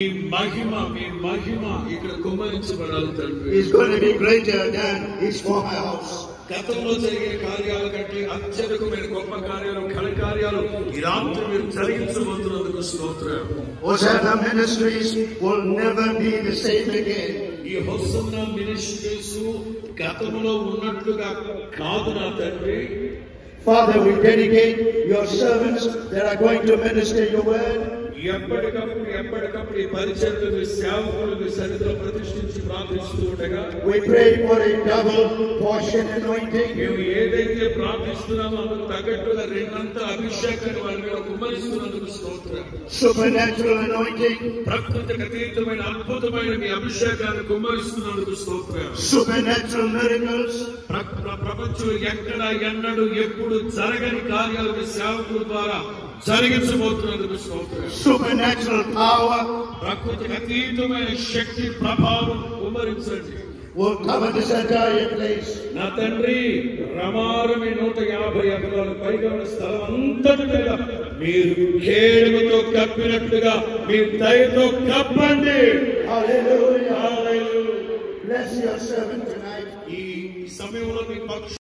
His going to be greater than his former house. Hosanna Ministries will never be the same again. Father, we dedicate your servants that are going to minister your word. We pray for a double portion anointing. Supernatural anointing. Supernatural miracles. Supernatural power will cover this entire place. Hallelujah. Bless your servant tonight.